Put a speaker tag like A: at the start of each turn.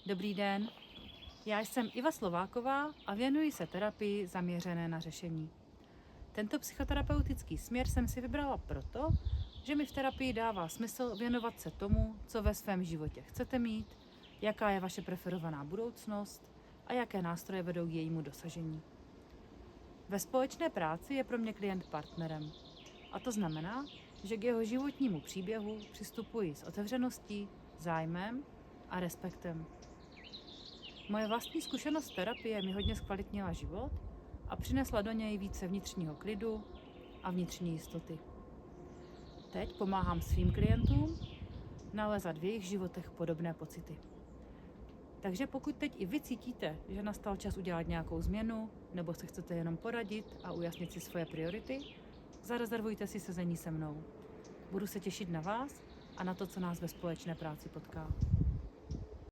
A: Dobrý den, já jsem Iva Slováková a věnuji se terapii zaměřené na řešení. Tento psychoterapeutický směr jsem si vybrala proto, že mi v terapii dává smysl věnovat se tomu, co ve svém životě chcete mít, jaká je vaše preferovaná budoucnost a jaké nástroje vedou k jejímu dosažení. Ve společné práci je pro mě klient partnerem. A to znamená, že k jeho životnímu příběhu přistupuji s otevřeností, zájmem a respektem. Moje vlastní zkušenost terapie mi hodně zkvalitnila život a přinesla do něj více vnitřního klidu a vnitřní jistoty. Teď pomáhám svým klientům nalézat v jejich životech podobné pocity. Takže pokud teď i vy cítíte, že nastal čas udělat nějakou změnu, nebo se chcete jenom poradit a ujasnit si svoje priority, zarezervujte si sezení se mnou. Budu se těšit na vás a na to, co nás ve společné práci potká.